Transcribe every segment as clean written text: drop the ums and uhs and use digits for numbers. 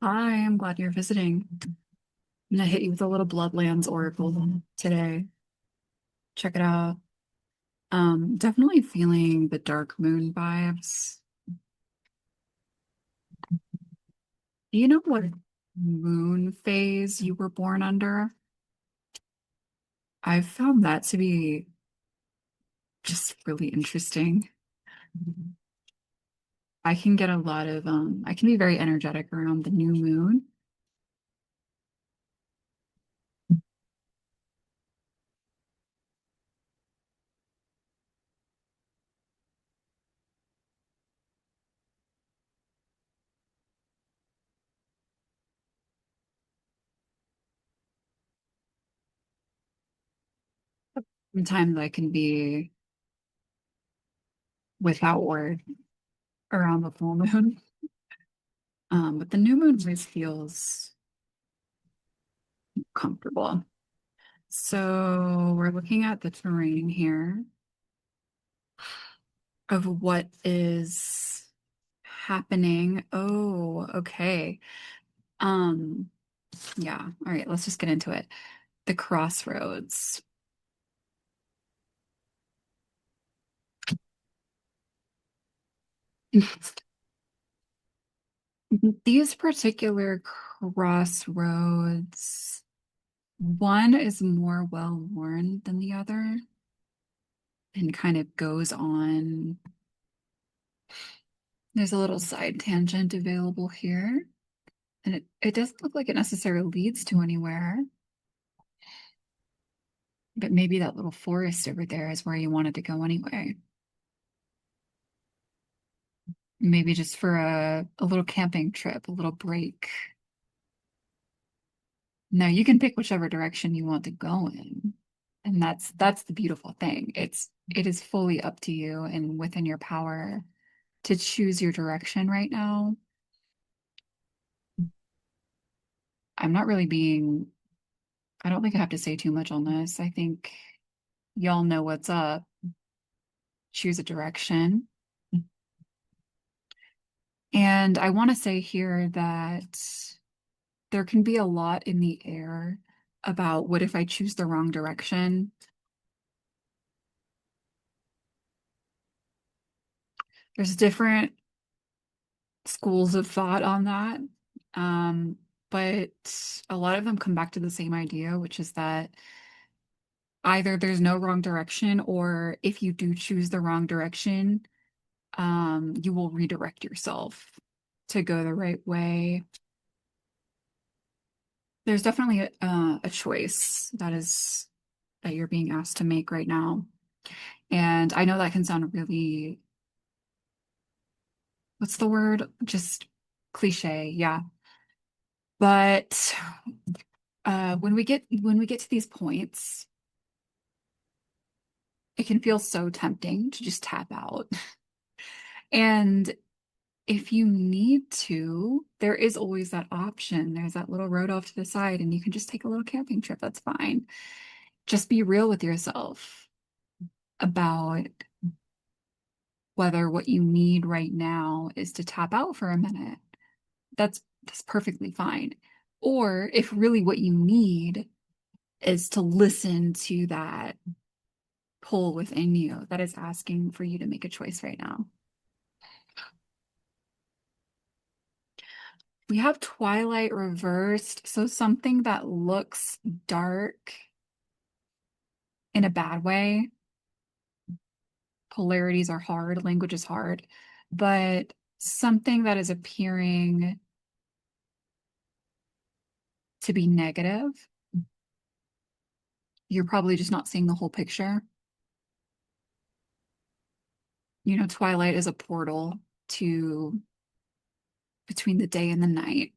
Hi, I'm glad you're visiting. I'm gonna hit you with a little Bloodlands Oracle today. Check it out. Definitely feeling the dark moon vibes. Do you know what moon phase you were born under? I've found that to be just really interesting. I can get a lot of I can be very energetic around the new moon. Sometimes I can be without word around the full moon. But the new moon always feels comfortable. So we're looking at the terrain here of what is happening. Oh, okay. Um, yeah. All right, let's just get into it. The crossroads. These particular crossroads, one is more well worn than the other and kind of goes on. There's a little side tangent available here, and it doesn't look like it necessarily leads to anywhere. But maybe that little forest over there is where you wanted to go anyway. Maybe just for a little camping trip, a little break. No, you can pick whichever direction you want to go in. And that's the beautiful thing. It is fully up to you and within your power to choose your direction right now. I'm not really being, I don't think I have to say too much on this. I think y'all know what's up. Choose a direction. And I want to say here that there can be a lot in the air about what if I choose the wrong direction. There's different schools of thought on that. Um, but a lot of them come back to the same idea, which is that either there's no wrong direction, or if you do choose the wrong direction, you will redirect yourself to go the right way. There's definitely a choice that you're being asked to make right now. And I know that can sound really, what's the word? Just cliche, yeah. But when we get to these points, it can feel so tempting to just tap out. And if you need to, there is always that option. There's that little road off to the side, and you can just take a little camping trip. That's fine. Just be real with yourself about whether what you need right now is to tap out for a minute. That's perfectly fine. Or if really what you need is to listen to that pull within you that is asking for you to make a choice right now. We have Twilight reversed, so something that looks dark in a bad way. Polarities are hard, language is hard, but something that is appearing to be negative, you're probably just not seeing the whole picture. You know, Twilight is a portal to between the day and the night.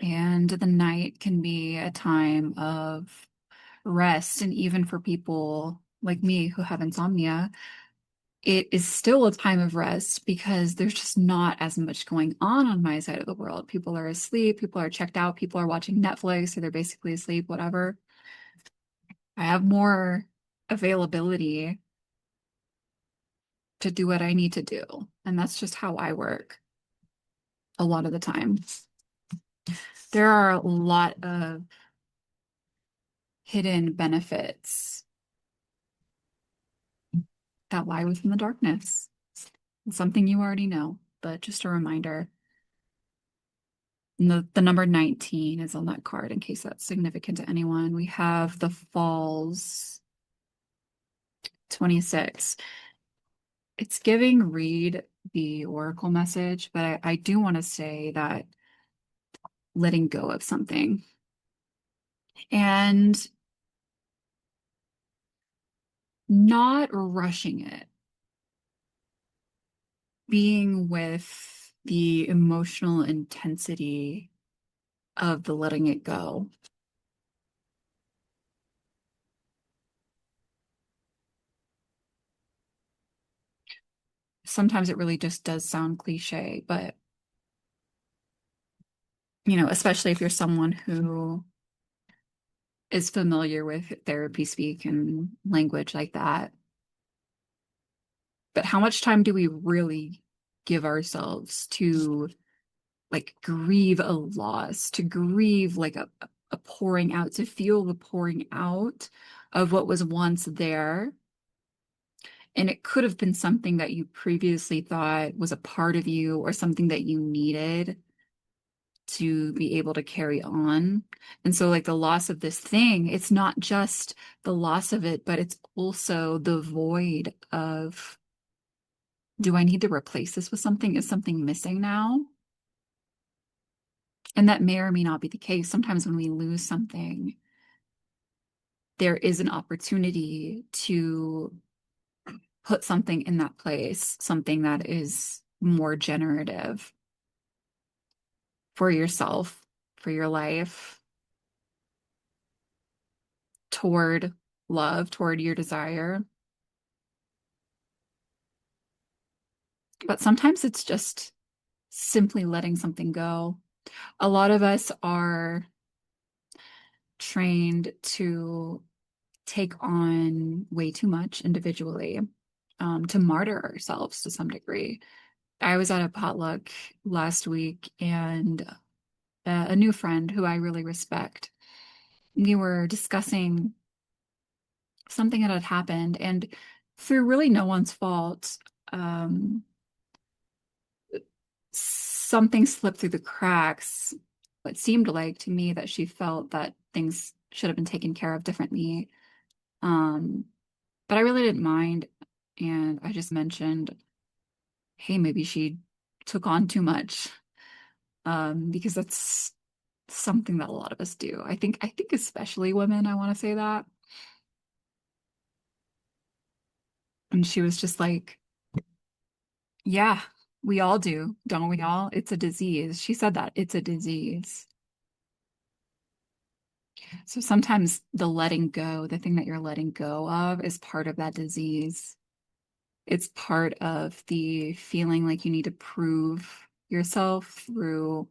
And the night can be a time of rest. And even for people like me who have insomnia, it is still a time of rest because there's just not as much going on my side of the world. People are asleep, people are checked out, people are watching Netflix, or they're basically asleep, whatever. I have more availability to do what I need to do. And that's just how I work a lot of the time. There are a lot of hidden benefits that lie within the darkness. It's something you already know, but just a reminder. And the number 19 is on that card in case that's significant to anyone. We have the Falls 26. It's giving read the oracle message, but I do want to say that letting go of something and not rushing it, being with the emotional intensity of the letting it go. Sometimes it really just does sound cliche, but especially if you're someone who is familiar with therapy speak and language like that. But how much time do we really give ourselves to like grieve a loss, to grieve like a pouring out, to feel the pouring out of what was once there? And it could have been something that you previously thought was a part of you or something that you needed to be able to carry on. And so, like the loss of this thing, it's not just the loss of it, but it's also the void of, do I need to replace this with something? Is something missing now? And that may or may not be the case. Sometimes when we lose something, there is an opportunity to put something in that place, something that is more generative for yourself, for your life, toward love, toward your desire. But sometimes it's just simply letting something go. A lot of us are trained to take on way too much individually, to martyr ourselves to some degree. I was at a potluck last week and a new friend who I really respect, we were discussing something that had happened, and through really no one's fault, um, something slipped through the cracks. It seemed like to me that she felt that things should have been taken care of differently. Um, but I really didn't mind. And I just mentioned, hey, maybe she took on too much. Because that's something that a lot of us do. I think especially women, I want to say that. And she was just like, yeah, we all do, don't we all? It's a disease. She said that it's a disease. So sometimes the letting go, the thing that you're letting go of, is part of that disease. It's part of the feeling like you need to prove yourself through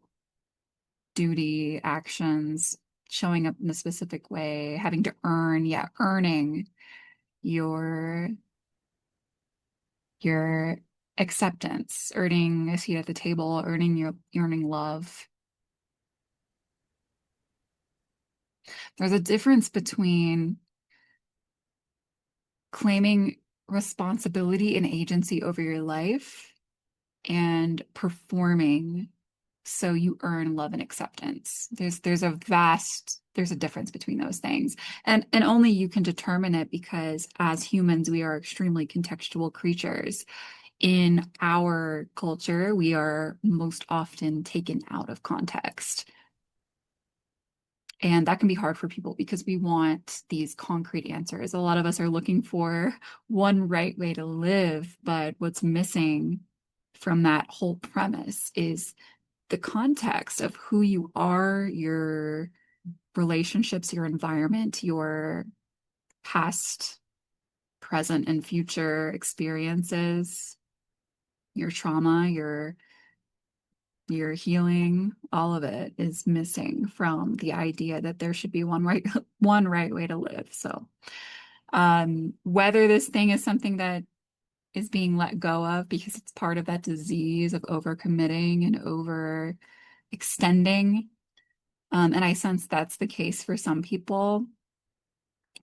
duty, actions, showing up in a specific way, having to earn, yeah, earning your your acceptance, earning a seat at the table, earning love. There's a difference between claiming responsibility and agency over your life and performing so you earn love and acceptance. There's a difference between those things. And only you can determine it because as humans, we are extremely contextual creatures. In our culture, we are most often taken out of context. And that can be hard for people because we want these concrete answers. A lot of us are looking for one right way to live, but what's missing from that whole premise is the context of who you are, your relationships, your environment, your past, present, and future experiences, your trauma, your healing, all of it is missing from the idea that there should be one right way to live. So, whether this thing is something that is being let go of because it's part of that disease of overcommitting and over extending, And I sense that's the case for some people.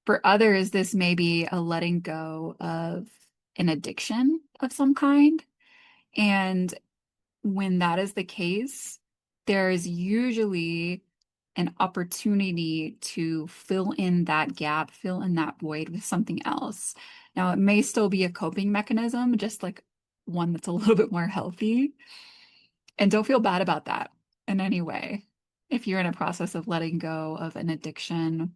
For others, this may be a letting go of an addiction of some kind. And when that is the case, there is usually an opportunity to fill in that gap, fill in that void with something else. Now, it may still be a coping mechanism, just like one that's a little bit more healthy. And don't feel bad about that in any way. If you're in a process of letting go of an addiction,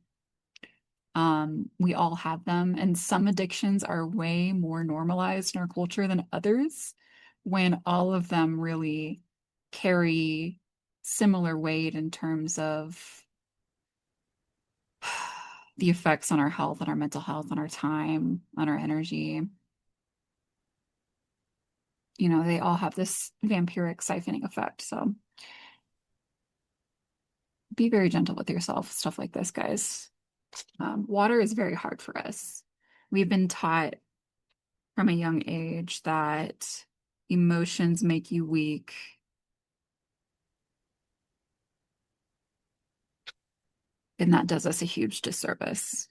we all have them, and some addictions are way more normalized in our culture than others, when all of them really carry similar weight in terms of the effects on our health, on our mental health, on our time, on our energy. You know, they all have this vampiric siphoning effect. So be very gentle with yourself, stuff like this, guys. Water is very hard for us. We've been taught from a young age that emotions make you weak. And that does us a huge disservice.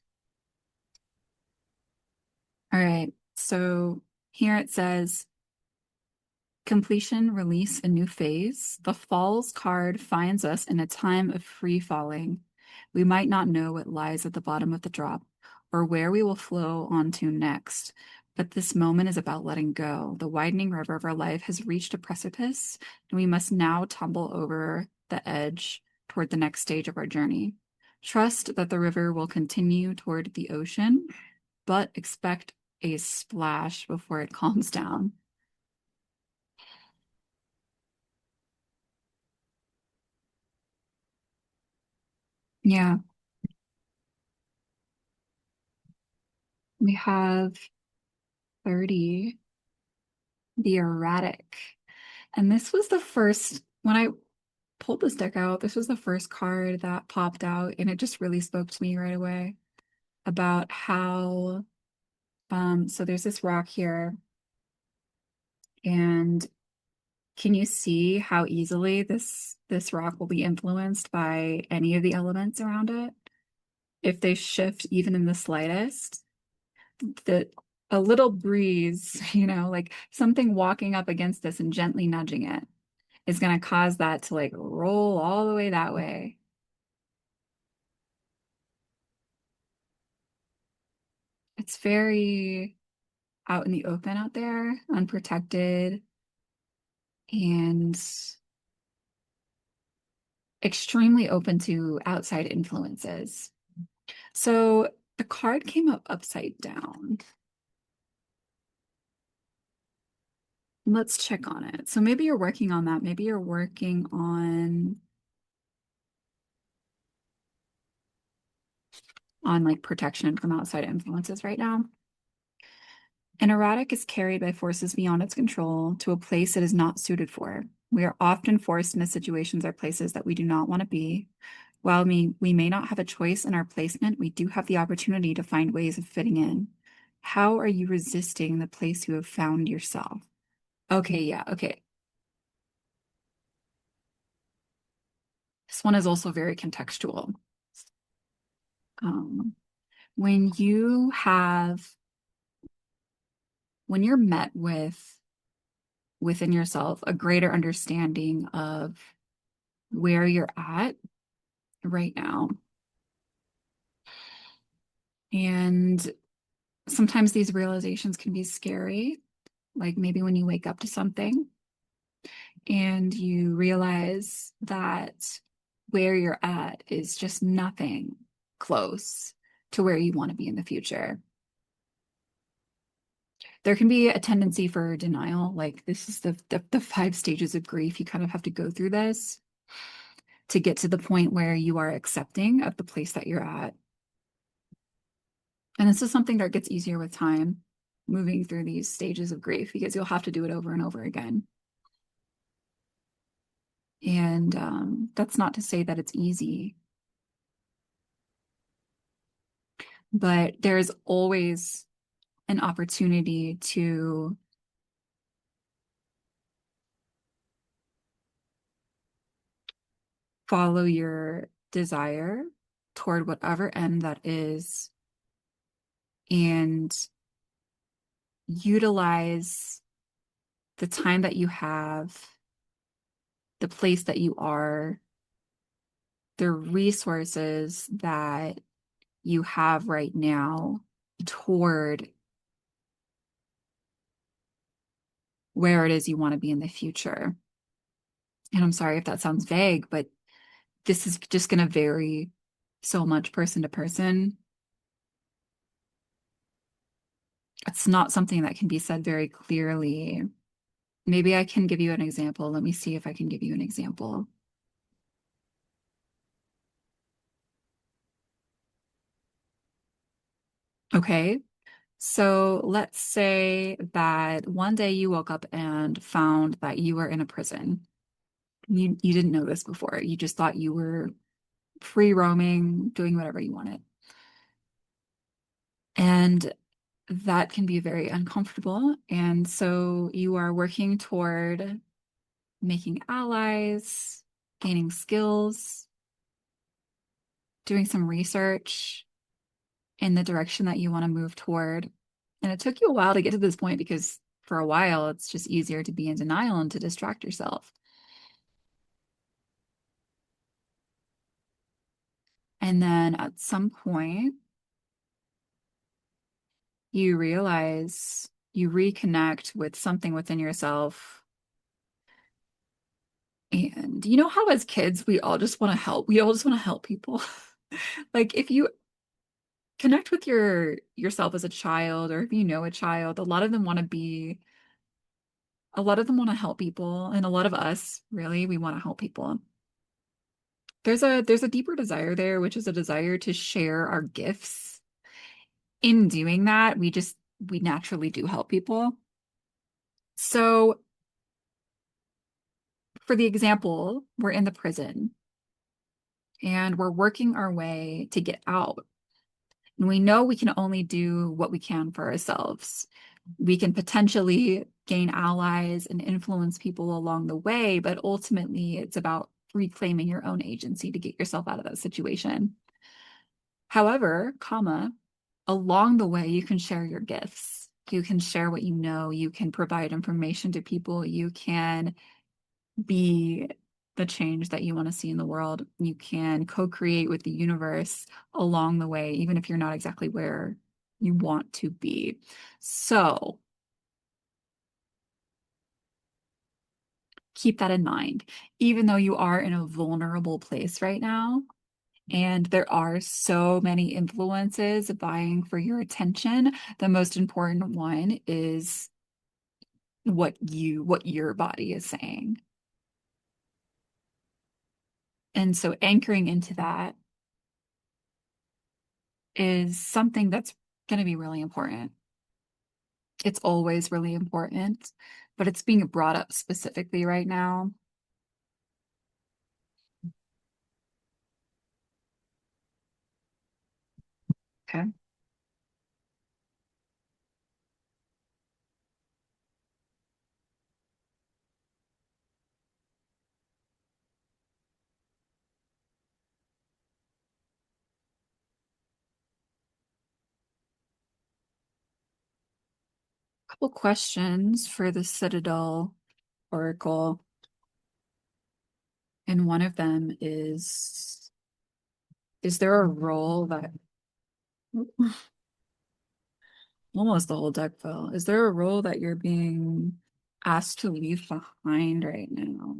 All right. So here it says completion, release, a new phase. The falls card finds us in a time of free falling. We might not know what lies at the bottom of the drop or where we will flow onto next, but this moment is about letting go. The widening river of our life has reached a precipice, and we must now tumble over the edge toward the next stage of our journey. Trust that the river will continue toward the ocean, but expect a splash before it calms down. Yeah, we have 30, the erratic. And this was the first, when I pulled this deck out, this was the first card that popped out, and it just really spoke to me right away about how, so there's this rock here, and can you see how easily this rock will be influenced by any of the elements around it? If they shift even in the slightest, that a little breeze, like something walking up against this and gently nudging it is going to cause that to like roll all the way that way. It's very out in the open out there, unprotected, and extremely open to outside influences. So the card came up upside down. Let's check on it. So maybe you're working on that. Maybe you're working on like protection from outside influences right now. An erratic is carried by forces beyond its control to a place it is not suited for. We are often forced into situations or places that we do not want to be. While we may not have a choice in our placement, we do have the opportunity to find ways of fitting in. How are you resisting the place you have found yourself? Okay, yeah, okay. This one is also very contextual. Um, when you have, when you're met with within yourself a greater understanding of where you're at right now. And sometimes these realizations can be scary, like maybe when you wake up to something and you realize that where you're at is just nothing close to where you want to be in the future. There can be a tendency for denial, like this is the 5 stages of grief. You kind of have to go through this to get to the point where you are accepting of the place that you're at. And this is something that gets easier with time, moving through these stages of grief, because you'll have to do it over and over again. And that's not to say that it's easy, but there's always an opportunity to follow your desire toward whatever end that is and utilize the time that you have, the place that you are, the resources that you have right now toward where it is you want to be in the future. And I'm sorry if that sounds vague, but this is just going to vary so much person to person. It's not something that can be said very clearly. Maybe I can give you an example. Let me see if I can give you an example. Okay. So let's say that one day you woke up and found that you were in a prison. You didn't know this before. You just thought you were free roaming, doing whatever you wanted. And that can be very uncomfortable. And so you are working toward making allies, gaining skills, doing some research in the direction that you want to move toward. And it took you a while to get to this point because for a while it's just easier to be in denial and to distract yourself. And then at some point, you realize you reconnect with something within yourself. And you know how as kids we all just want to help. We all just want to help people. Like if you connect with yourself as a child or if you know a child, a lot of them want to help people and a lot of us really we want to help people. There's a deeper desire there, which is a desire to share our gifts. In doing that, we naturally do help people. So for the example, we're in the prison and we're working our way to get out. And we know we can only do what we can for ourselves. We can potentially gain allies and influence people along the way, but ultimately it's about reclaiming your own agency to get yourself out of that situation. However, along the way, you can share your gifts. You can share what you know. You can provide information to people. You can be the change that you want to see in the world. You can co-create with the universe along the way, even if you're not exactly where you want to be. So keep that in mind. Even though you are in a vulnerable place right now, and there are so many influences vying for your attention, the most important one is what your body is saying. And so anchoring into that is something that's going to be really important. It's always really important, but it's being brought up specifically right now. Okay. Couple questions for the Citadel Oracle, and one of them is there a role that almost the whole deck fell. Is there a role that you're being asked to leave behind right now?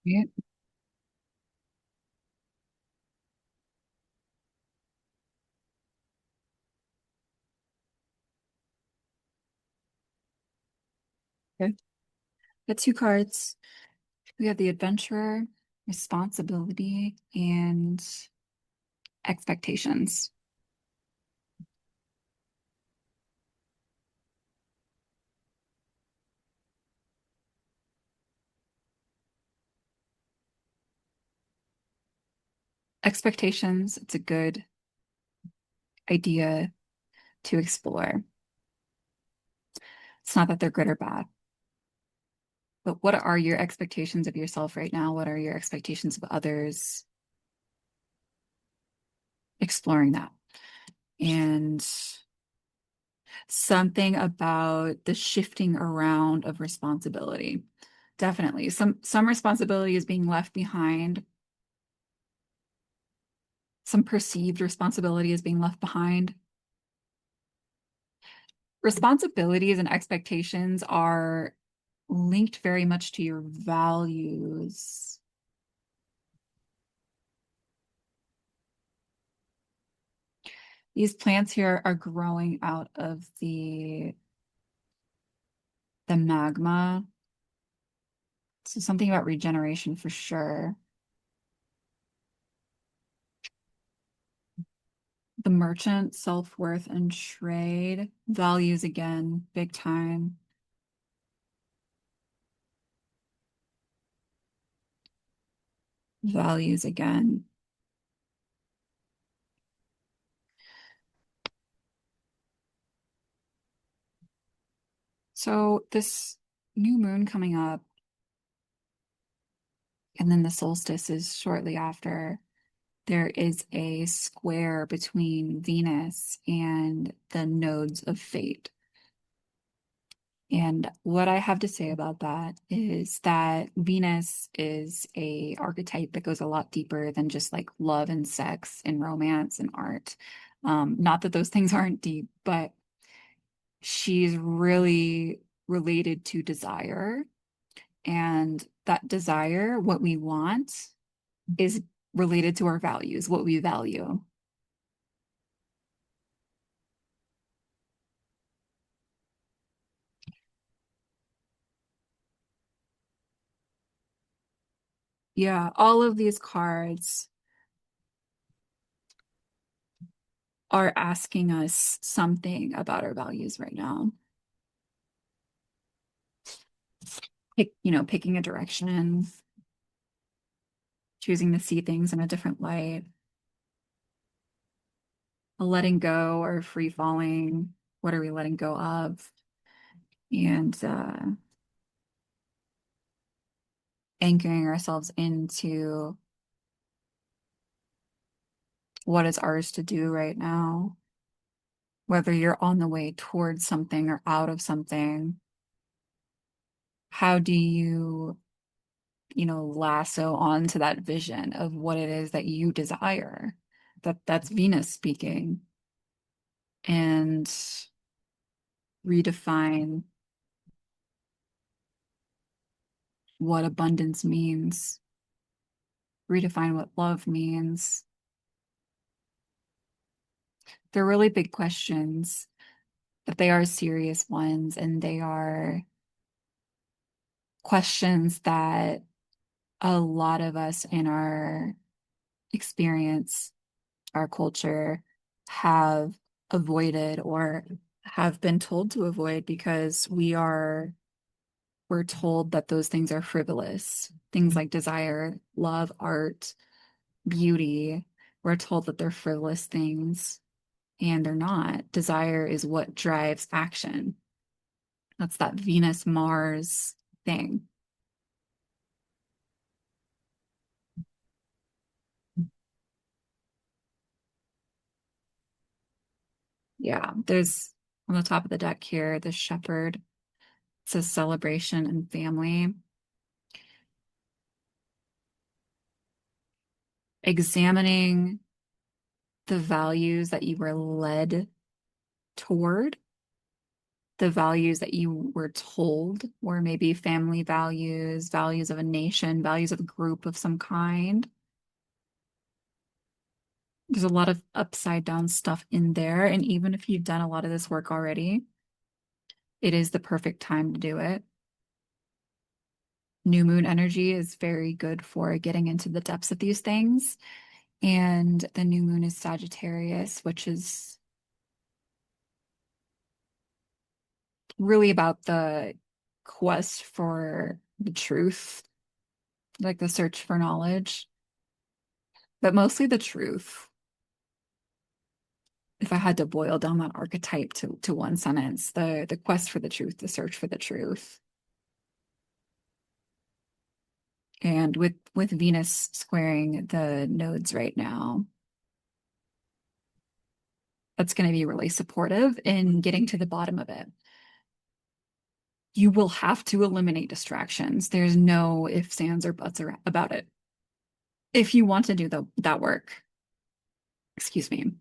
Yeah. Okay. The two cards. We have the adventurer, responsibility, and expectations. Expectations, it's a good idea to explore. It's not that they're good or bad, but what are your expectations of yourself right now? What are your expectations of others? Exploring that. And something about the shifting around of responsibility. Definitely. Some responsibility is being left behind. Some perceived responsibility is being left behind. Responsibilities and expectations are linked very much to your values. These plants here are growing out of the magma. So something about regeneration for sure. The merchant, self-worth, and trade. Values again, big time. Values again. So this new moon coming up, and then the solstice is shortly after. There is a square between Venus and the nodes of fate. And what I have to say about that is that Venus is a archetype that goes a lot deeper than just like love and sex and romance and art. Not that those things aren't deep, but she's really related to desire. And that desire, what we want, is related to our values, what we value. Yeah, all of these cards are asking us something about our values right now. Picking a direction, choosing to see things in a different light, a letting go or free falling. What are we letting go of? And anchoring ourselves into what is ours to do right now. Whether you're on the way towards something or out of something, how do you lasso onto that vision of what it is that you desire? That's Venus speaking. And redefine what abundance means, redefine what love means. They're really big questions, but they are serious ones, and they are questions that a lot of us in our experience, our culture, have avoided or have been told to avoid because we're told that those things are frivolous. Things like desire, love, art, beauty. We're told that they're frivolous things, and they're not. Desire is what drives action. That's that Venus Mars thing. Yeah, there's on the top of the deck here, the shepherd. It's a celebration and family. Examining the values that you were led toward, the values that you were told were maybe family values, values of a nation, values of a group of some kind. There's a lot of upside down stuff in there. And even if you've done a lot of this work already, it is the perfect time to do it. New moon energy is very good for getting into the depths of these things. And the new moon is Sagittarius, which is really about the quest for the truth, like the search for knowledge, but mostly the truth. If I had to boil down that archetype to one sentence, the quest for the truth, the search for the truth. And with Venus squaring the nodes right now, that's going to be really supportive in getting to the bottom of it. You will have to eliminate distractions. There's no ifs, ands, or buts about it. If you want to do that work, excuse me,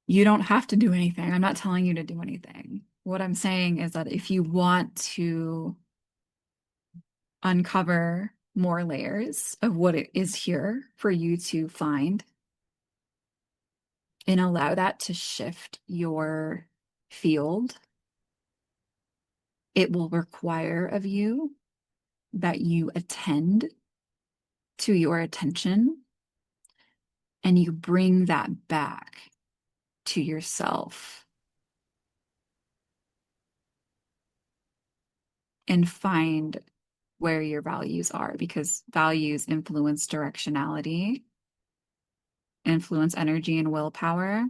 you don't have to do anything. I'm not telling you to do anything. What I'm saying is that if you want to uncover more layers of what it is here for you to find and allow that to shift your field, it will require of you that you attend to your attention and you bring that back to yourself and find where your values are, because values influence directionality, influence energy and willpower.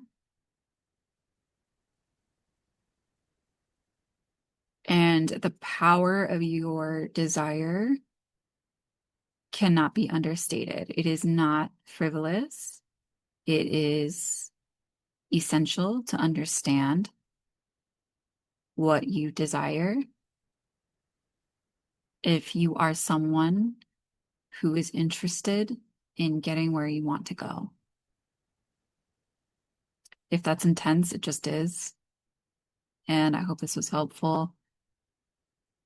And the power of your desire cannot be understated. It is not frivolous. It is essential to understand what you desire. If you are someone who is interested in getting where you want to go. If that's intense, it just is. And I hope this was helpful.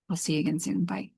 I'll see you again soon. Bye.